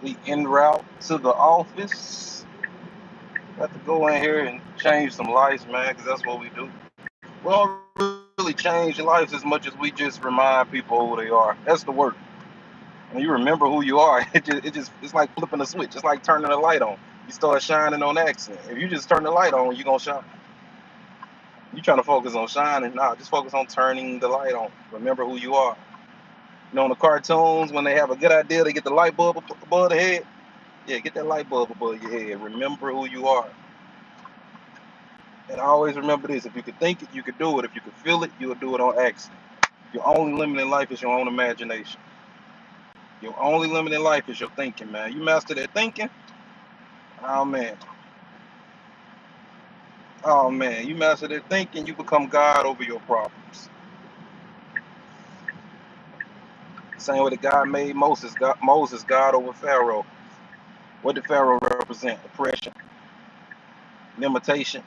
We en route to the office. Got to go in here and change some lives, man, because that's what we do. We don't really change lives as much as we just remind people who they are. That's the work. When you remember who you are, it's like flipping a switch. It's like turning a light on. You start shining on accident. If you just turn the light on, you're gonna shine. You trying to focus on shining? Nah, just focus on turning the light on. Remember who you are. You know, in the cartoons, when they have a good idea, they get the light bulb above the head. Yeah, get that light bulb above your head. Remember who you are. And always remember this: if you could think it, you could do it. If you could feel it, you'll do it on accident. Your only limit in life is your own imagination. Your only limit in life is your thinking, man. You master that thinking, oh man. Oh man, you master that thinking, you become God over your problems. Same way that God made Moses God over Pharaoh. What did Pharaoh represent? Oppression, limitation,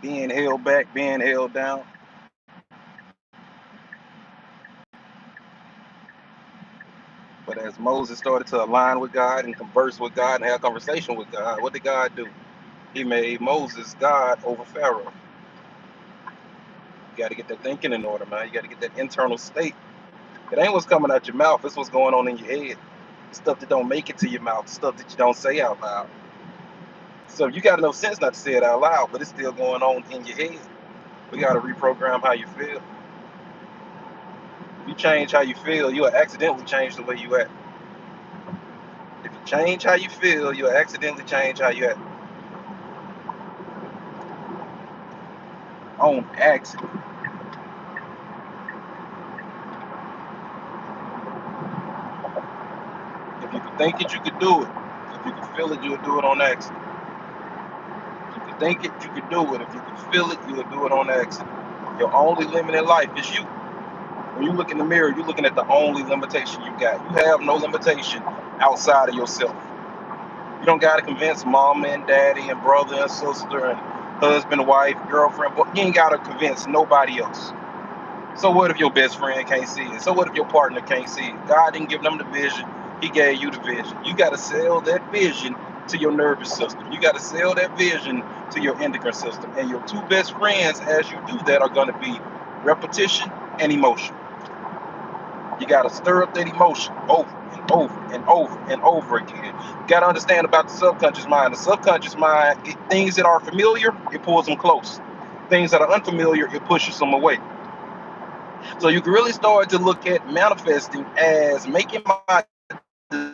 being held back, being held down. But as Moses started to align with God and converse with God and have conversation with God, what did God do? He made Moses God over Pharaoh. You got to get that thinking in order, man. You got to get that internal state. It ain't what's coming out your mouth, it's what's going on in your head. The stuff that don't make it to your mouth, the stuff that you don't say out loud. So you got enough sense not to say it out loud, but it's still going on in your head. We got to reprogram how you feel. If you change how you feel, you'll accidentally change the way you act. If you change how you feel, you'll accidentally change how you act. On accident. If you could think it, you could do it. If you could feel it, you would do it on accident. If you could think it, you could do it. If you could feel it, you would do it on accident. Your only limit in life is you. When you look in the mirror, you're looking at the only limitation you got. You have no limitation outside of yourself. You don't gotta convince mama and daddy and brother and sister and husband, wife, girlfriend, but you ain't gotta convince nobody else. So what if your best friend can't see it? So what if your partner can't see it? God didn't give them the vision, He gave you the vision. You gotta sell that vision to your nervous system. You gotta sell that vision to your endocrine system. And your two best friends as you do that are gonna be repetition and emotion. You got to stir up that emotion over and over and over and over again. You got to understand about the subconscious mind. The subconscious mind, things that are familiar, it pulls them close. Things that are unfamiliar, it pushes them away. So you can really start to look at manifesting as making my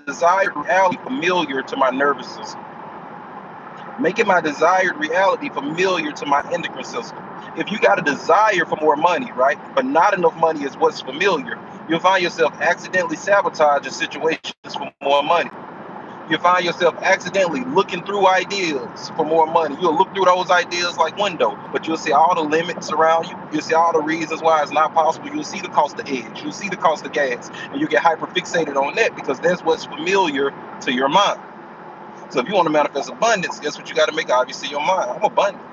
desired reality familiar to my nervous system, making my desired reality familiar to my endocrine system. If you got a desire for more money, right, but not enough money is what's familiar, you'll find yourself accidentally sabotaging situations for more money. You'll find yourself accidentally looking through ideas for more money. You'll look through those ideas like window, but you'll see all the limits around you. You'll see all the reasons why it's not possible. You'll see the cost of edge. You'll see the cost of gas, and you get hyper fixated on that because that's what's familiar to your mind. So if you want to manifest abundance, guess what you got to make obviously your mind. I'm abundant.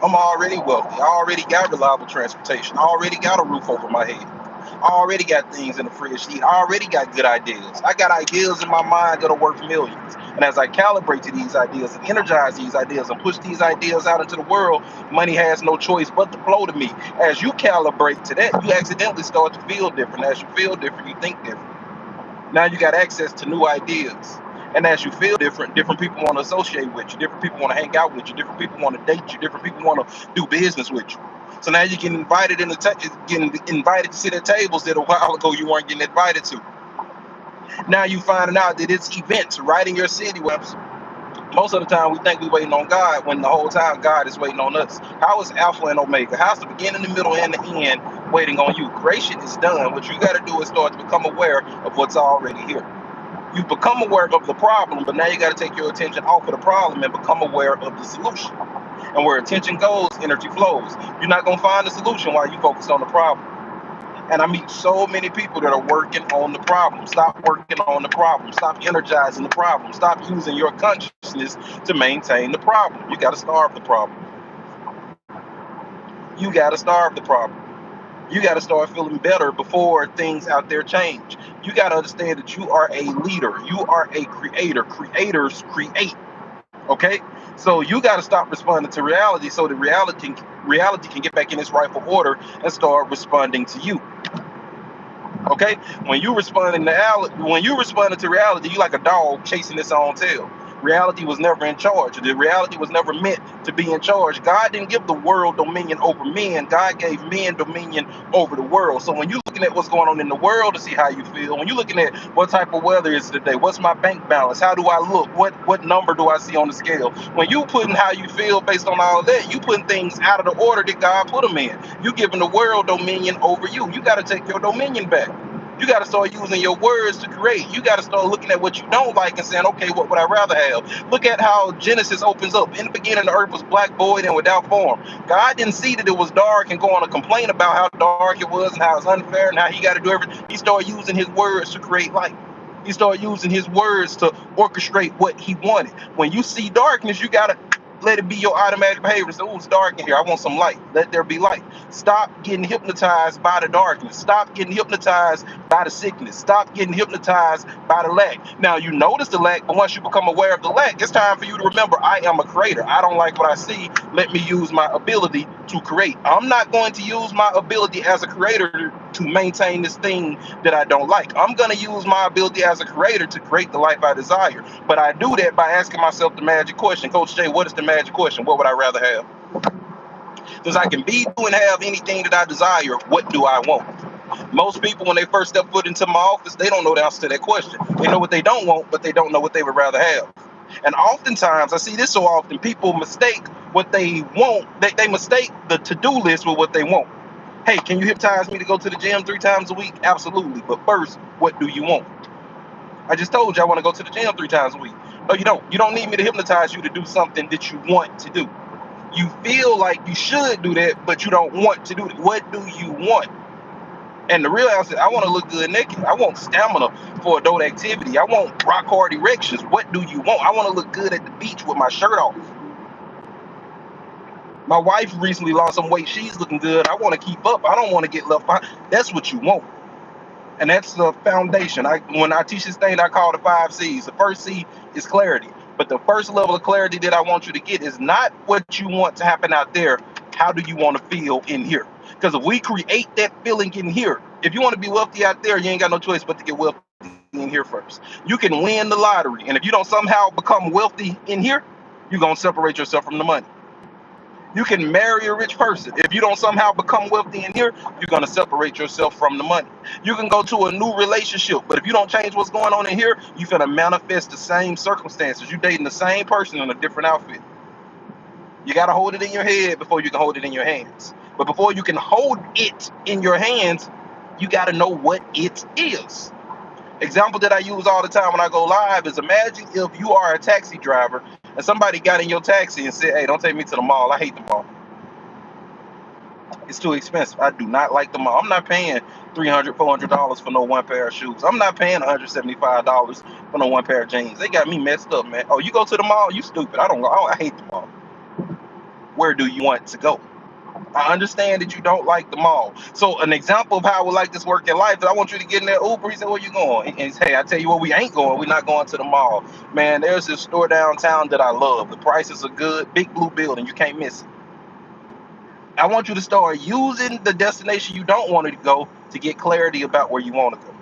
I'm already wealthy. I already got reliable transportation. I already got a roof over my head. I already got things in the fridge to eat. I already got good ideas. I got ideas in my mind that'll worth millions. And as I calibrate to these ideas and energize these ideas and push these ideas out into the world, money has no choice but to flow to me. As you calibrate to that, you accidentally start to feel different. As you feel different, you think different. Now you got access to new ideas. And as you feel different, different people want to associate with you. Different people want to hang out with you. Different people want to date you. Different people want to do business with you. So now you get invited getting invited to sit at tables that a while ago you weren't getting invited to. Now you finding out that it's events right in your city. Most of the time we think we're waiting on God when the whole time God is waiting on us. How is Alpha and Omega? How's the beginning, the middle, and the end waiting on you? Creation is done. What you got to do is start to become aware of what's already here. You become aware of the problem, but now you got to take your attention off of the problem and become aware of the solution. And where attention goes, energy flows. You're not going to find the solution while you focus on the problem. And I meet so many people that are working on the problem. Stop working on the problem. Stop energizing the problem. Stop using your consciousness to maintain the problem. You got to starve the problem. You got to starve the problem. You got to start feeling better before things out there change. You got to understand that you are a leader. You are a creator. Creators create. Okay, so you got to stop responding to reality so the reality can get back in its rightful order and start responding to you. Okay, when you responding to reality, you like a dog chasing its own tail. Reality was never in charge. The reality was never meant to be in charge. God didn't give the world dominion over men. God gave men dominion over the world. So when you're looking at what's going on in the world to see how you feel, when you're looking at what type of weather is today, what's my bank balance, how do I look, what number do I see on the scale, when you putting how you feel based on all that, you putting things out of the order that God put them in. You giving the world dominion over you. You got to take your dominion back. You got to start using your words to create. You got to start looking at what you don't like and saying, okay, what would I rather have? Look at how Genesis opens up. In the beginning, the earth was black, void, and without form. God didn't see that it was dark and go on to complain about how dark it was and how it's unfair and how he got to do everything. He started using his words to create light. He started using his words to orchestrate what he wanted. When you see darkness, you got to let it be your automatic behavior. So, it's dark in here. I want some light. Let there be light. Stop getting hypnotized by the darkness. Stop getting hypnotized by the sickness. Stop getting hypnotized by the lack. Now, you notice the lack, but once you become aware of the lack, it's time for you to remember, I am a creator. I don't like what I see. Let me use my ability to create. I'm not going to use my ability as a creator to maintain this thing that I don't like. I'm going to use my ability as a creator to create the life I desire. But I do that by asking myself the magic question. Coach Jay, what is the magic question? What would I rather have? Because I can be, do, and have anything that I desire. What do I want? Most people, when they first step foot into my office, they don't know the answer to that question. They know what they don't want, but they don't know what they would rather have. And oftentimes, I see this so often, people mistake what they want. They mistake the to-do list with what they want. Hey, can you hypnotize me to go to the gym 3 times a week? Absolutely. But first, what do you want? I just told you I want to go to the gym 3 times a week. No, you don't. You don't need me to hypnotize you to do something that you want to do. You feel like you should do that, but you don't want to do it. What do you want? And the real answer is, I want to look good naked. I want stamina for adult activity. I want rock hard erections. What do you want? I want to look good at the beach with my shirt off. My wife recently lost some weight. She's looking good. I want to keep up. I don't want to get left behind. That's what you want. And that's the foundation. When I teach this thing, I call the 5 C's. The first C is clarity. But the first level of clarity that I want you to get is not what you want to happen out there. How do you want to feel in here? Because if we create that feeling in here, if you want to be wealthy out there, you ain't got no choice but to get wealthy in here first. You can win the lottery. And if you don't somehow become wealthy in here, you're going to separate yourself from the money. You can marry a rich person. If you don't somehow become wealthy in here, you're going to separate yourself from the money. You can go to a new relationship, but if you don't change what's going on in here, you're going to manifest the same circumstances. You're dating the same person in a different outfit. You got to hold it in your head before you can hold it in your hands. But before you can hold it in your hands, you got to know what it is. Example that I use all the time when I go live is, imagine if you are a taxi driver and somebody got in your taxi and said, hey, don't take me to the mall. I hate the mall. It's too expensive. I do not like the mall. I'm not paying $300, $400 for no one pair of shoes. I'm not paying $175 for no one pair of jeans. They got me messed up, man. Oh, you go to the mall? You stupid. I hate the mall. Where do you want to go? I understand that you don't like the mall. So an example of how I would like this work in life is, I want you to get in that Uber. He said, where you going? And he said, hey, I tell you what, we ain't going. We're not going to the mall. Man, there's this store downtown that I love. The prices are good. Big blue building. You can't miss it. I want you to start using the destination you don't want to go to get clarity about where you want to go.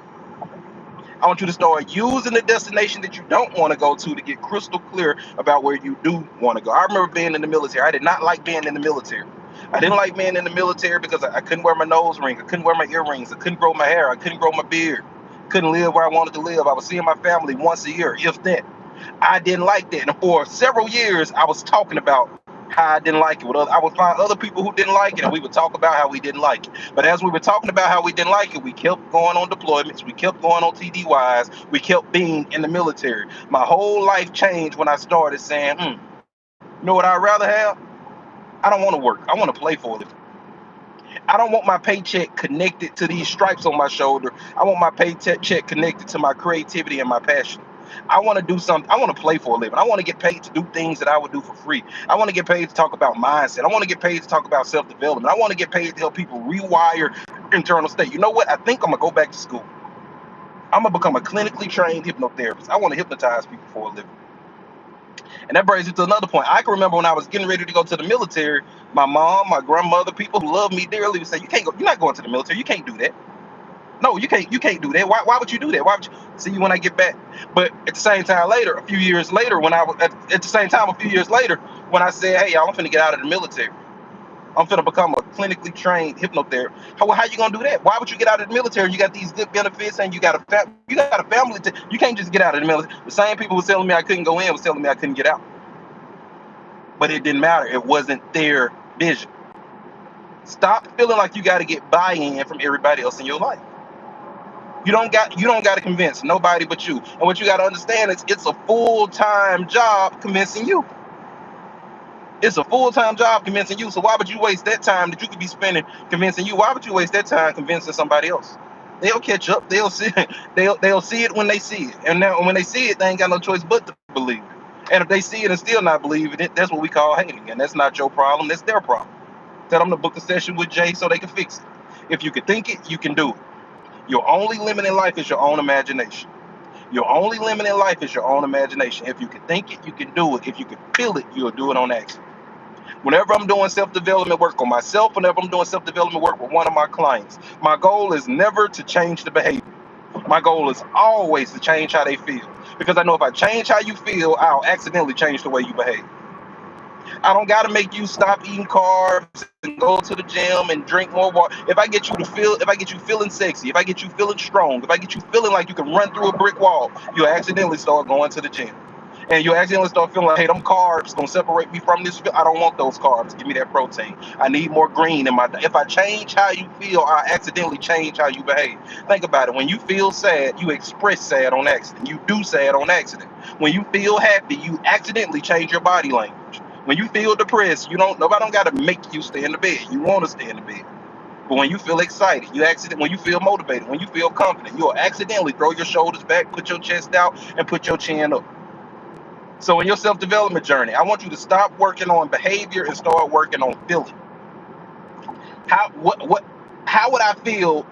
I want you to start using the destination that you don't want to go to get crystal clear about where you do want to go. I remember being in the military. I did not like being in the military. I didn't like being in the military because I couldn't wear my nose ring. I couldn't wear my earrings. I couldn't grow my hair. I couldn't grow my beard. Couldn't live where I wanted to live. I was seeing my family once a year, if that. I didn't like that. And for several years, I was talking about how I didn't like it. I would find other people who didn't like it, and we would talk about how we didn't like it. But as we were talking about how we didn't like it, we kept going on deployments. We kept going on TDYs. We kept being in the military. My whole life changed when I started saying, you know what I'd rather have? I don't want to work. I want to play for it. I don't want my paycheck connected to these stripes on my shoulder. I want my paycheck connected to my creativity and my passion. I want to do something. I want to play for a living. I want to get paid to do things that I would do for free. I want to get paid to talk about mindset. I want to get paid to talk about self-development. I want to get paid to help people rewire internal state. You know what? I think I'm gonna go back to school. I'm gonna become a clinically trained hypnotherapist. I want to hypnotize people for a living. And that brings it to another point. I can remember when I was getting ready to go to the military, my mom, my grandmother, people who love me dearly would say, "You can't go. You're not going to the military. You can't do that. No, you can't. You can't do that. Why would you do that? Why would you see you when I get back?" But at the same time, later, a few years later, when I was at the same time, a few years later, when I said, "Hey, y'all, I'm finna get out of the military. I'm finna become a clinically trained hypnotherapist." How you gonna do that? Why would you get out of the military? You got these good benefits, and you got a family. You can't just get out of the military. The same people who was telling me I couldn't go in was telling me I couldn't get out. But it didn't matter. It wasn't their vision. Stop feeling like you got to get buy-in from everybody else in your life. You don't got to convince nobody but you. And what you got to understand is it's a full-time job convincing you. It's a full-time job convincing you. So why would you waste that time that you could be spending convincing you? Why would you waste that time convincing somebody else? They'll catch up. They'll see. They'll see it when they see it. And now when they see it, they ain't got no choice but to believe it. And if they see it and still not believing it, that's what we call hating. And that's not your problem. That's their problem. Tell them to book a session with Jay so they can fix it. If you can think it, you can do it. Your only limit in life is your own imagination. Your only limit in life is your own imagination. If you can think it, you can do it. If you can feel it, you'll do it on accident. Whenever I'm doing self-development work on myself, whenever I'm doing self-development work with one of my clients, my goal is never to change the behavior. My goal is always to change how they feel. Because I know if I change how you feel, I'll accidentally change the way you behave. I don't got to make you stop eating carbs and go to the gym and drink more water. If I get you feeling sexy, if I get you feeling strong, if I get you feeling like you can run through a brick wall, you'll accidentally start going to the gym. And you accidentally start feeling like, hey, them carbs gonna separate me from this. I don't want those carbs. Give me that protein. I need more green in my diet. If I change how you feel, I accidentally change how you behave. Think about it. When you feel sad, you express sad on accident. You do sad on accident. When you feel happy, you accidentally change your body language. When you feel depressed, nobody don't gotta make you stay in the bed. You want to stay in the bed. But when you feel excited, when you feel motivated, when you feel confident, you'll accidentally throw your shoulders back, put your chest out, and put your chin up. So in your self-development journey, I want you to stop working on behavior and start working on feeling. How would I feel?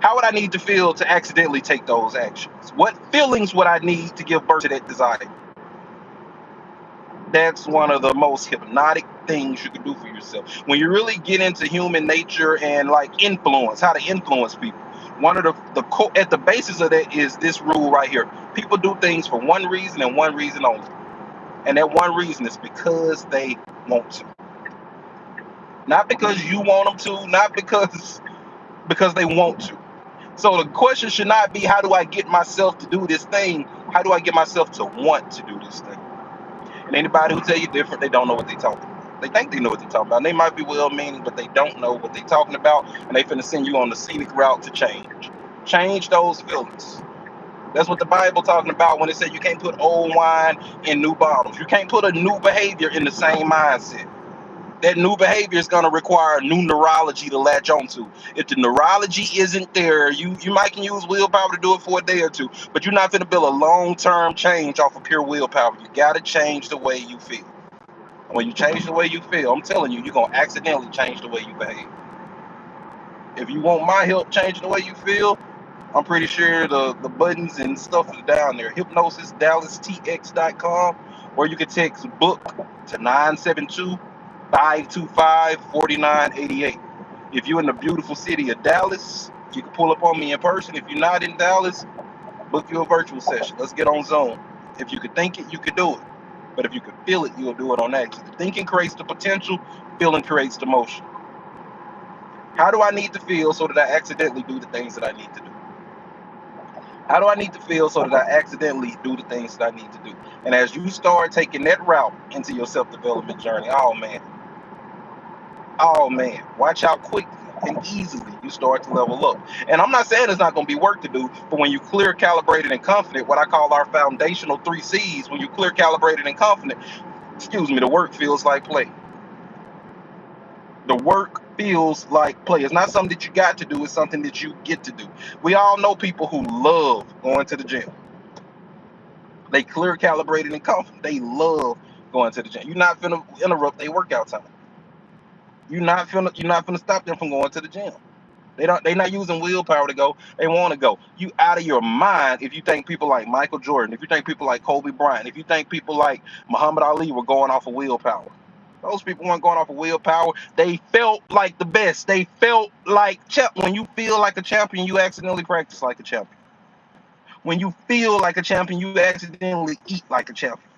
How would I need to feel to accidentally take those actions? What feelings would I need to give birth to that desire? That's one of the most hypnotic things you can do for yourself. When you really get into human nature and like influence, how to influence people. One of at the basis of that is this rule right here. People do things for one reason and one reason only. And that one reason is because they want to. Not because you want them to, not because they want to. So the question should not be, how do I get myself to do this thing? How do I get myself to want to do this thing? And anybody who tell you different, they don't know what they're talking about. They think they know what they're talking about. And they might be well-meaning, but they don't know what they're talking about. And they finna send you on the scenic route to change. Change those feelings. That's what the Bible talking about when it said you can't put old wine in new bottles. You can't put a new behavior in the same mindset. That new behavior is going to require new neurology to latch onto. If the neurology isn't there, you might can use willpower to do it for a day or two, but you're not going to build a long-term change off of pure willpower. You got to change the way you feel. When you change the way you feel, I'm telling you, you're going to accidentally change the way you behave. If you want my help changing the way you feel, I'm pretty sure the buttons and stuff are down there. Hypnosis, DallasTX.com, or you can text book to 972-525-4988. If you're in the beautiful city of Dallas, you can pull up on me in person. If you're not in Dallas, book you a virtual session. Let's get on Zoom. If you could think it, you could do it. But if you could feel it, you'll do it on accident. Thinking creates the potential, feeling creates the motion. How do I need to feel so that I accidentally do the things that I need to do? How do I need to feel so that I accidentally do the things that I need to do? And as you start taking that route into your self-development journey, oh man, watch how quickly and easily you start to level up. And I'm not saying there's not going to be work to do, but when you clear, calibrated, and confident, what I call our foundational 3 C's, when you clear, calibrated, and confident, the work feels like play. The work feels like play. It's not something that you got to do, it's something that you get to do. We all know people who love going to the gym. They clear, calibrated, and confident. They love going to the gym. You're not finna interrupt their workout time. You're not finna stop them from going to the gym. They're not using willpower to go. They want to go. You out of your mind if you think people like Michael Jordan, if you think people like Kobe Bryant, if you think people like Muhammad Ali were going off of willpower. Those people weren't going off of willpower. They felt like the best. They felt like when you feel like a champion, you accidentally practice like a champion. When you feel like a champion, you accidentally eat like a champion.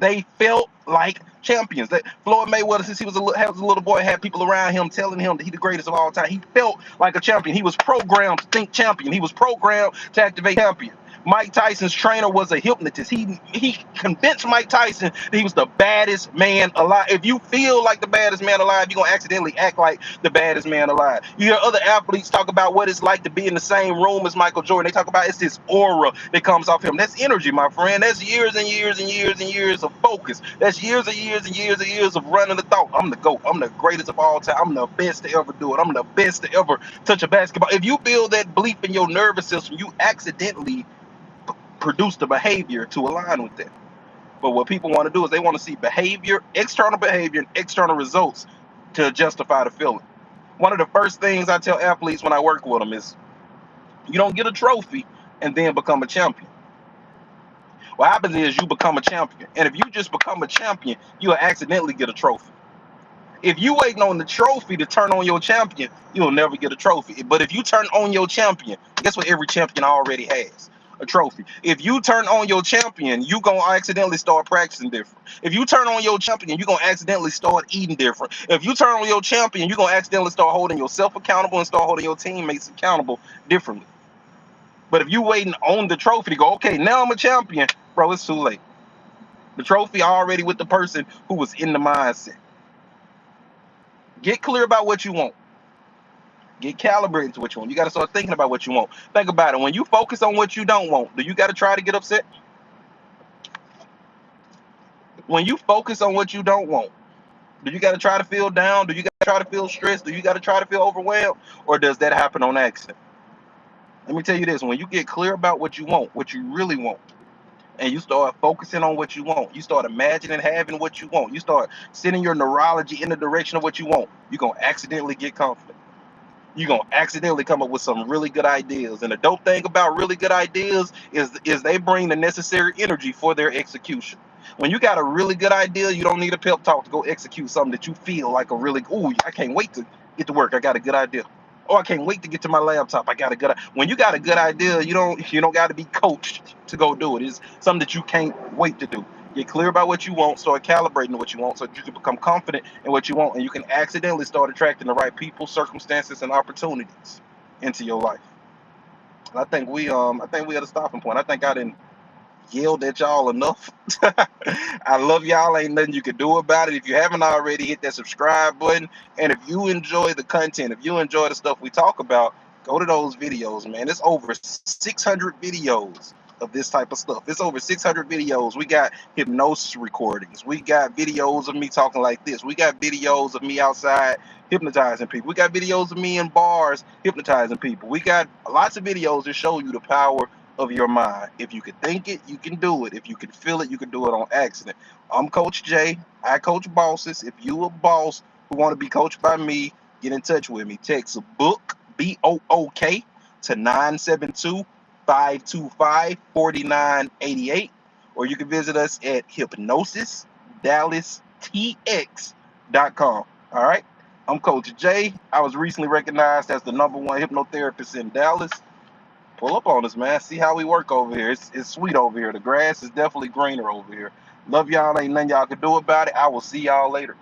They felt like champions. That Floyd Mayweather, since he was a little boy, had people around him telling him that he's the greatest of all time. He felt like a champion. He was programmed to think champion. He was programmed to activate champion. Mike Tyson's trainer was a hypnotist. He convinced Mike Tyson that he was the baddest man alive. If you feel like the baddest man alive, you're gonna accidentally act like the baddest man alive. You hear other athletes talk about what it's like to be in the same room as Michael Jordan. They talk about it's this aura that comes off him. That's energy, my friend. That's years and years and years and years of focus. That's years and years and years and years of running the thought. I'm the GOAT. I'm the greatest of all time. I'm the best to ever do it. I'm the best to ever touch a basketball. If you build that belief in your nervous system, you accidentally produce the behavior to align with that. But what people want to do is they want to see behavior, external behavior, and external results to justify the feeling. One of the first things I tell athletes when I work with them is you don't get a trophy and then become a champion. What happens is you become a champion. And if you just become a champion, you'll accidentally get a trophy. If you waiting on the trophy to turn on your champion, you'll never get a trophy. But if you turn on your champion, guess what every champion already has? A trophy. If you turn on your champion, you gonna accidentally start practicing different. If you turn on your champion, you're gonna accidentally start eating different. If you turn on your champion, you're gonna accidentally start holding yourself accountable and start holding your teammates accountable differently. But if you waiting on the trophy to go, okay, now I'm a champion, bro, it's too late. The trophy already with the person who was in the mindset. Get clear about what you want. Get calibrated to what you want. You got to start thinking about what you want. Think about it. When you focus on what you don't want, do you got to try to get upset? When you focus on what you don't want, do you got to try to feel down? Do you got to try to feel stressed? Do you got to try to feel overwhelmed? Or does that happen on accident? Let me tell you this. When you get clear about what you want, what you really want, and you start focusing on what you want, you start imagining having what you want, you start sending your neurology in the direction of what you want, you're going to accidentally get confident. You're going to accidentally come up with some really good ideas. And the dope thing about really good ideas is they bring the necessary energy for their execution. When you got a really good idea, you don't need a pep talk to go execute something that you feel like a really, ooh, I can't wait to get to work. I got a good idea. Oh, I can't wait to get to my laptop. I got a good. When you got a good idea, you don't got to be coached to go do it. It's something that you can't wait to do. Get clear about what you want, start calibrating what you want so that you can become confident in what you want, and you can accidentally start attracting the right people, circumstances, and opportunities into your life. And I think we at a stopping point. I think I didn't yelled at y'all enough. I love y'all. Ain't nothing you can do about it. If you haven't already, hit that subscribe button. And if you enjoy the content, if you enjoy the stuff we talk about, go to those videos, man. It's over 600 videos of this type of stuff. It's over 600 videos. We got hypnosis recordings. We got videos of me talking like this. We got videos of me outside hypnotizing people. We got videos of me in bars hypnotizing people. We got lots of videos that show you the power of your mind. If you can think it, you can do it. If you can feel it, you can do it on accident. I'm Coach Jay. I coach bosses. If you a boss who want to be coached by me, get in touch with me. Text book, BOOK, to 972-525-4988. Or you can visit us at hypnosisdallastx.com. All right? I'm Coach Jay. I was recently recognized as the #1 hypnotherapist in Dallas. Pull up on us, man. See how we work over here. It's sweet over here. The grass is definitely greener over here. Love y'all. Ain't nothing y'all can do about it. I will see y'all later.